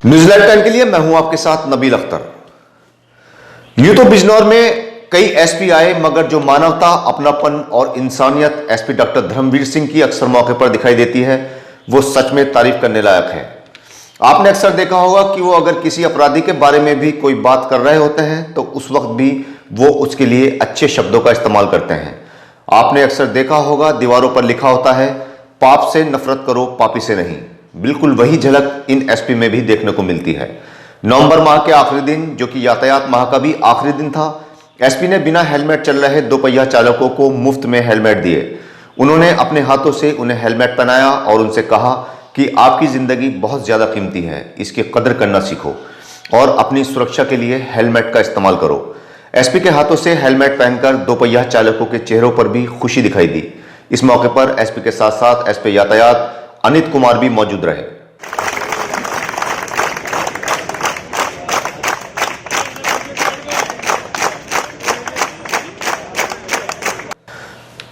New Zealand time के लिए मैं हूं आपके साथ नबील अख्तर। यूं तो बिजनौर में कई एसपी आए, मगर जो मानवता, अपनापन और इंसानियत एसपी डॉक्टर धर्मवीर सिंह की अक्सर मौके पर दिखाई देती है, वो सच में तारीफ करने लायक है। आपने अक्सर देखा होगा कि वो अगर किसी अपराधी के बारे में भी कोई बात कर रहे होते हैं तो उस वक्त भी वो उसके लिए अच्छे शब्दों का इस्तेमाल करते हैं। आपने अक्सर देखा होगा दीवारों पर लिखा होता है, पाप से नफरत करो, पापी से नहीं। बिल्कुल वही झलक इन एसपी में भी देखने को मिलती है। नवंबर माह के आखिरी दिन, जो कि यातायात माह का भी आखिरी दिन था, एसपी ने बिना हेलमेट चल रहे दोपहिया चालकों को मुफ्त में हेलमेट दिए। उन्होंने अपने हाथों से उन्हें हेलमेट पहनाया और उनसे कहा कि आपकी जिंदगी बहुत ज्यादा कीमती है, इसकी कदर करना सीखो और अपनी सुरक्षा के लिए हेलमेट का इस्तेमाल करो। एसपी के हाथों से हेलमेट पहनकर दोपहिया चालकों के चेहरों पर भी खुशी दिखाई दी। इस मौके पर एसपी के साथ साथ एसपी यातायात अनित कुमार भी मौजूद रहे।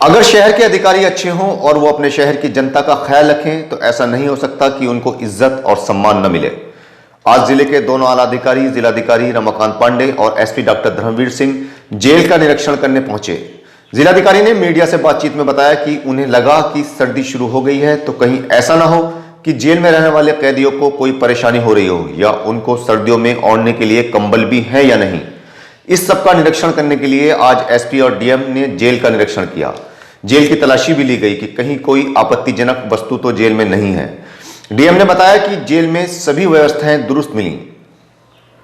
अगर शहर के अधिकारी अच्छे हों और वो अपने शहर की जनता का ख्याल रखें तो ऐसा नहीं हो सकता कि उनको इज्जत और सम्मान न मिले। आज जिले के दोनों आला अधिकारी, जिलाधिकारी रमाकांत पांडे और SP doctor Dharmveer Singh jail का निरीक्षण करने पहुंचे। जिलाधिकारी ने मीडिया से बातचीत में बताया कि उन्हें लगा कि सर्दी शुरू हो गई है तो कहीं ऐसा ना हो कि जेल में रहने वाले कैदियों को कोई परेशानी हो रही हो या उनको सर्दियों में ओढ़ने के लिए कंबल भी है या नहीं। इस सब का निरीक्षण करने के लिए आज एसपी और डीएम ने जेल का निरीक्षण किया। जेल की तलाशी भी ली गई कि कहीं कोई आपत्तिजनक वस्तु तो जेल में नहीं है। डीएम ने बताया कि जेल में सभी व्यवस्थाएं दुरुस्त मिली।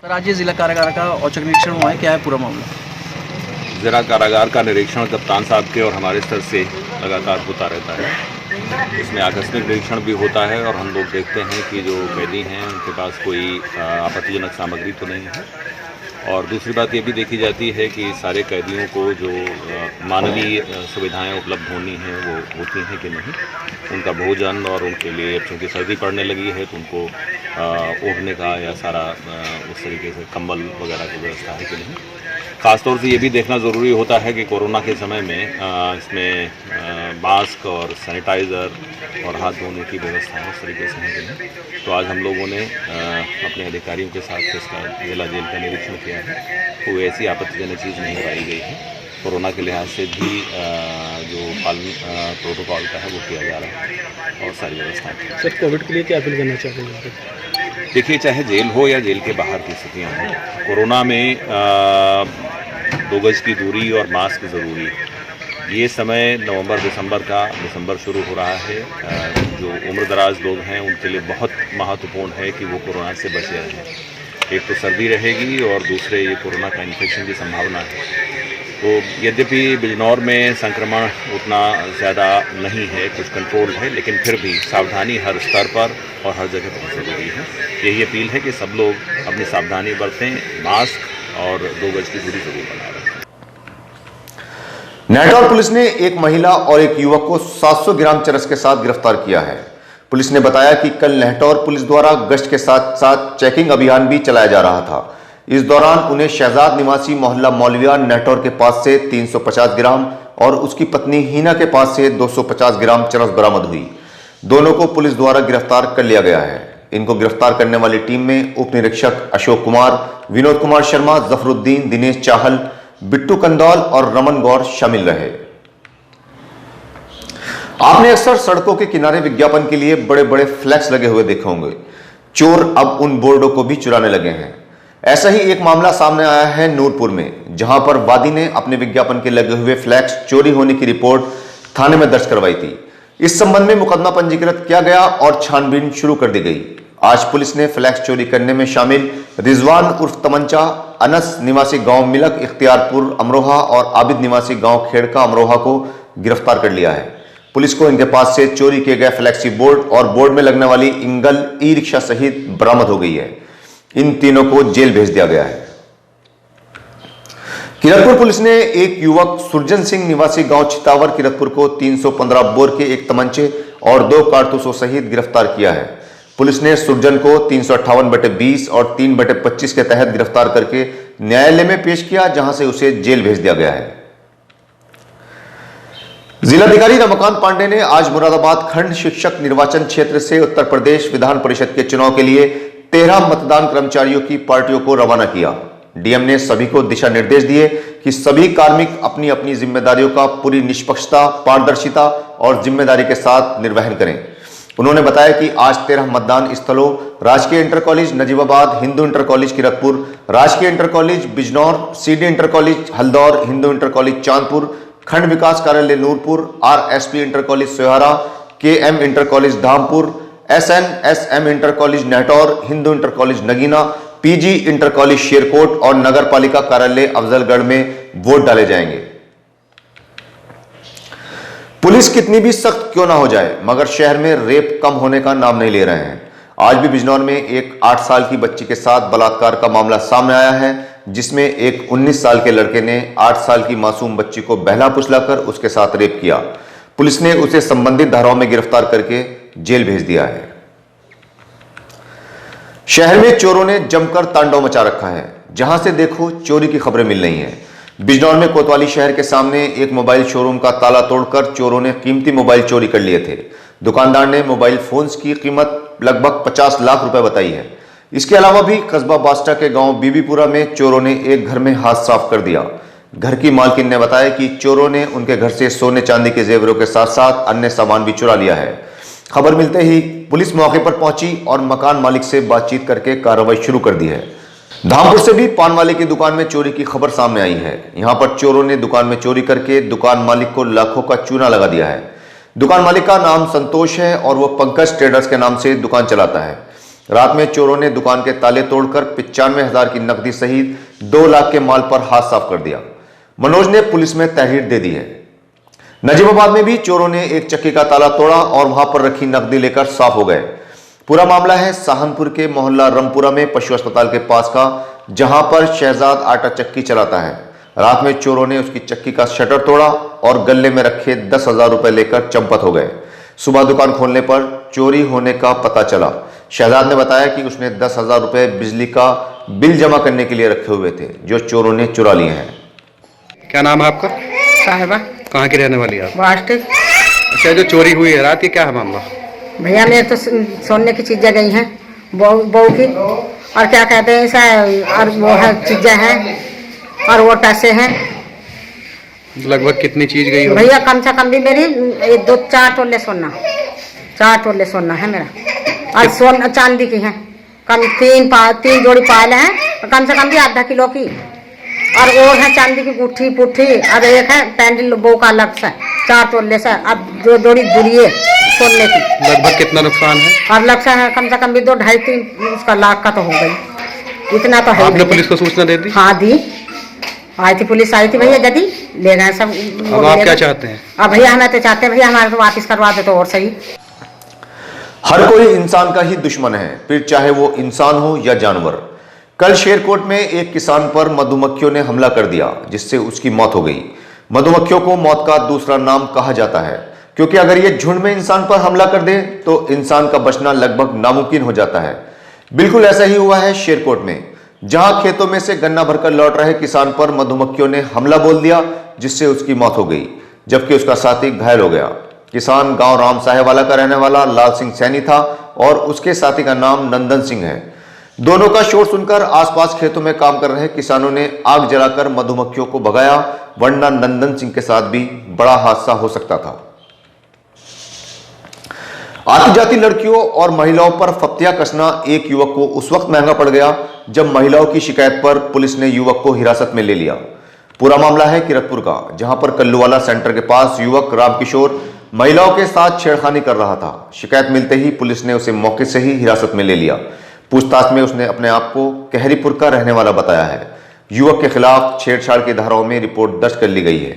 सर, आज ये जिला कारागार का औचक निरीक्षण हुआ है, क्या है पूरा मामला? जिला कारागार का निरीक्षण कप्तान साहब के और हमारे स्तर से लगातार होता रहता है। इसमें आकस्मिक निरीक्षण भी होता है और हम लोग देखते हैं कि जो कैदी हैं उनके पास कोई आपत्तिजनक सामग्री तो नहीं है। और दूसरी बात ये भी देखी जाती है कि सारे कैदियों को जो मानवीय सुविधाएं उपलब्ध होनी हैं वो होती हैं कि नहीं। उनका भोजन और उनके लिए, चूँकि सर्दी पड़ने लगी है तो उनको ओढ़ने का या सारा उस तरीके से कंबल वगैरह की व्यवस्था है कि नहीं। ख़ासतौर से ये भी देखना ज़रूरी होता है कि कोरोना के समय में इसमें मास्क और सैनिटाइज़र और हाथ धोने की व्यवस्था है उस तरीके से है कि नहीं। तो आज हम लोगों ने अपने अधिकारियों के साथ इसका जिला जेल का निरीक्षण किया है। कोई ऐसी आपत्तिजनक चीज़ नहीं पाई गई है। कोरोना के लिहाज से भी जो पालन प्रोटोकॉल का है वो किया जा रहा है और सारी व्यवस्थाएं। सर, कोविड के लिए क्या अपील करना चाहते हैं? देखिए, चाहे जेल हो या जेल के बाहर की स्थितियाँ हों, कोरोना में 2 गज की दूरी और मास्क ज़रूरी है। ये समय नवंबर दिसंबर शुरू हो रहा है। जो उम्र दराज लोग हैं उनके लिए बहुत महत्वपूर्ण है कि वो कोरोना से बचे रहें। एक तो सर्दी रहेगी और दूसरे ये कोरोना का इन्फेक्शन की संभावना है। तो यद्यपि बिजनौर में संक्रमण उतना ज़्यादा नहीं है, कुछ कंट्रोल है, लेकिन फिर भी सावधानी हर स्तर पर और हर जगह बहुत ज़रूरी है। यही अपील है कि सब लोग अपनी सावधानी बरतें, मास्क और 2 गज की दूरी जरूर बनाए रखें। नेटौर पुलिस ने एक महिला और एक युवक को 700 ग्राम चरस के साथ गिरफ्तार किया है। पुलिस ने बताया कि कल नेटौर पुलिस द्वारा गश्त के साथ साथ चेकिंग अभियान भी चलाया जा रहा था। इस दौरान उन्हें शहजाद निवासी मोहल्ला मौलविया नेटौर के पास से 350 ग्राम और उसकी पत्नी हिना के पास से 250 ग्राम चरस बरामद हुई। दोनों को पुलिस द्वारा गिरफ्तार कर लिया गया है। इनको गिरफ्तार करने वाली टीम में उप निरीक्षक अशोक कुमार, विनोद कुमार शर्मा, जफरुद्दीन, दिनेश चाहल, बिट्टू कंदौल और रमन गौर शामिल रहे। आपने अक्सर सड़कों के किनारे विज्ञापन के लिए बड़े बड़े फ्लैक्स लगे हुए देखे होंगे। चोर अब उन बोर्डों को भी चुराने लगे हैं। ऐसा ही एक मामला सामने आया है नूरपुर में, जहां पर वादी ने अपने विज्ञापन के लगे हुए फ्लैक्स चोरी होने की रिपोर्ट थाने में दर्ज करवाई थी। इस संबंध में मुकदमा पंजीकृत किया गया और छानबीन शुरू कर दी गई। आज पुलिस ने फ्लैक्स चोरी करने में शामिल रिजवान उर्फ तमंचा, अनस निवासी गांव मिलक इख्तियारपुर अमरोहा और आबिद निवासी गांव खेड़का अमरोहा को गिरफ्तार कर लिया है। पुलिस को इनके पास से चोरी किए गए फ्लैक्सी बोर्ड और बोर्ड में लगने वाली इंगल ई रिक्शा सहित बरामद हो गई है। इन तीनों को जेल भेज दिया गया है। किरतपुर पुलिस ने एक युवक सुरजन सिंह निवासी गांव चितावर किरतपुर को 315 बोर के एक तमंचे और 2 कारतूसों सहित गिरफ्तार किया है। पुलिस ने सुरजन को 358/20 और 3/25 के तहत गिरफ्तार करके न्यायालय में पेश किया, जहां से उसे जेल भेज दिया गया है। जिलाधिकारी रमाकांत पांडे ने आज मुरादाबाद खंड शिक्षक निर्वाचन क्षेत्र से उत्तर प्रदेश विधान परिषद के चुनाव के लिए 13 मतदान कर्मचारियों की पार्टियों को रवाना किया। डीएम ने सभी को दिशा निर्देश दिए कि सभी कार्मिक अपनी अपनी जिम्मेदारियों का पूरी निष्पक्षता, पारदर्शिता और जिम्मेदारी के साथ निर्वहन करें। उन्होंने बताया कि आज 13 मतदान स्थलों राजकीय inter college Najibabad, Hindu inter college Kiratpur, राजकीय inter college Bijnor, CD inter college Haldaur, Hindu inter college Chandpur, खंड विकास कार्यालय Noorpur, RSP inter college Sohara, KM inter college Dhampur, SNSM inter college Nehtaur, Hindu inter college Nagina, PG inter college Sherkot और नगर पालिका कार्यालय अफजलगढ़ में वोट डाले जाएंगे। पुलिस कितनी भी सख्त क्यों ना हो जाए, मगर शहर में रेप कम होने का नाम नहीं ले रहे हैं। आज भी बिजनौर में एक 8 साल की बच्ची के साथ बलात्कार का मामला सामने आया है, जिसमें एक 19 साल के लड़के ने 8 साल की मासूम बच्ची को बहला फुसलाकर उसके साथ रेप किया। पुलिस ने उसे संबंधित धाराओं में गिरफ्तार करके जेल भेज दिया है। शहर में चोरों ने जमकर तांडव मचा रखा है। जहां से देखो चोरी की खबरें मिल रही हैं। बिजनौर में कोतवाली शहर के सामने एक मोबाइल शोरूम का ताला तोड़कर चोरों ने कीमती मोबाइल चोरी कर लिए थे। दुकानदार ने मोबाइल फोन्स की कीमत लगभग 50 लाख रुपए बताई है। इसके अलावा भी कस्बा बास्टा के गांव बीबीपुरा में चोरों ने एक घर में हाथ साफ कर दिया। घर की मालकिन ने बताया कि चोरों ने उनके घर से सोने चांदी के जेवरों के साथ साथ अन्य सामान भी चुरा लिया है। खबर मिलते ही पुलिस मौके पर पहुंची और मकान मालिक से बातचीत करके कार्रवाई शुरू कर दी है। धामपुर से भी पान वाले की दुकान में चोरी की खबर सामने आई है। यहां पर चोरों ने दुकान में चोरी करके दुकान मालिक को लाखों का चूना लगा दिया है। दुकान मालिक का नाम संतोष है और वह पंकज ट्रेडर्स के नाम से दुकान चलाता है। रात में चोरों ने दुकान के ताले तोड़कर 95,000 की नकदी सहित 2 लाख के माल पर हाथ साफ कर दिया। मनोज ने पुलिस में तहरीर दे दी है। नजीबाबाद में भी चोरों ने एक चक्की का ताला तोड़ा और वहां पर रखी नकदी लेकर साफ हो गए। पूरा मामला है सहारनपुर के मोहल्ला रमपुरा में पशु अस्पताल के पास का, जहां पर शहजाद आटा चक्की चलाता है। रात में चोरों ने उसकी चक्की का शटर तोड़ा और गले में रखे 10,000 रुपए लेकर चंपत हो गए। सुबह दुकान खोलने पर चोरी होने का पता चला। शहजाद ने बताया कि उसने 10,000 रुपए बिजली का बिल जमा करने के लिए रखे हुए थे, जो चोरों ने चुरा लिए हैं। क्या नाम है आपका? साहिबा। कहाँ की रहने वाली है आप? वास्टिक। अच्छा, जो चोरी हुई है रात, ये क्या है मामला? भैया मेरे तो सोने की चीजें गई हैं बहू की, और क्या कहते हैं ऐसा, और वो है चीजें हैं और वो पैसे हैं। लगभग कितनी चीज गई हो? भैया कम से कम भी मेरी 4 तोले सोना, 4 तोले सोना है मेरा, और सोना चांदी की है कम 3 जोड़ी पायल है, कम से कम भी आधा किलो की, और वो है चांदी की गुट्ठी पुट्ठी, और एक है पैंडल बो का अलग से 4 तोले से, अब जो जोड़ी दुरिये सोने की। लगभग कितना नुकसान है? और लक्ष्य है कम से कम भी 2-2.5-3 उसका लाख का तो हो गई। इतना तो है। आपने पुलिस को सूचना दे दी? हाँ दी, आई थी पुलिस, आई थी भैया, जदी ले गए सब। अब आप क्या चाहते हैं? अब भैया हमें तो चाहते हैं भैया हमारे तो वापिस करवा दे तो और सही। हर कोई इंसान का ही दुश्मन है, फिर चाहे वो इंसान हो या जानवर। कल शेरकोट में एक किसान पर मधुमक्खियों ने हमला कर दिया, जिससे उसकी मौत हो गई। मधुमक्खियों को मौत का दूसरा नाम कहा जाता है, क्योंकि अगर ये झुंड में इंसान पर हमला कर दे तो इंसान का बचना लगभग नामुमकिन हो जाता है। बिल्कुल ऐसा ही हुआ है शेरकोट में, जहां खेतों में से गन्ना भरकर लौट रहे किसान पर मधुमक्खियों ने हमला बोल दिया, जिससे उसकी मौत हो गई, जबकि उसका साथी घायल हो गया। किसान गांव राम साहेवाला का रहने वाला लाल सिंह सैनी था और उसके साथी का नाम नंदन सिंह है। दोनों का शोर सुनकर आसपास खेतों में काम कर रहे किसानों ने आग जलाकर मधुमक्खियों को भगाया, वरना नंदन सिंह के साथ भी बड़ा हादसा हो सकता था। आती जाती लड़कियों और महिलाओं पर फप्तियां कसना एक युवक को उस वक्त महंगा पड़ गया जब महिलाओं की शिकायत पर पुलिस ने युवक को हिरासत में ले लिया। पूरा मामला है किरतपुर का, जहां पर कल्लूवाला सेंटर के पास युवक रामकिशोर महिलाओं के साथ छेड़खानी कर रहा था। शिकायत मिलते ही पुलिस ने उसे मौके से ही हिरासत में ले लिया। पूछताछ में उसने अपने आप को कहरीपुर का रहने वाला बताया है। युवक के खिलाफ छेड़छाड़ की धाराओं में रिपोर्ट दर्ज कर ली गई है।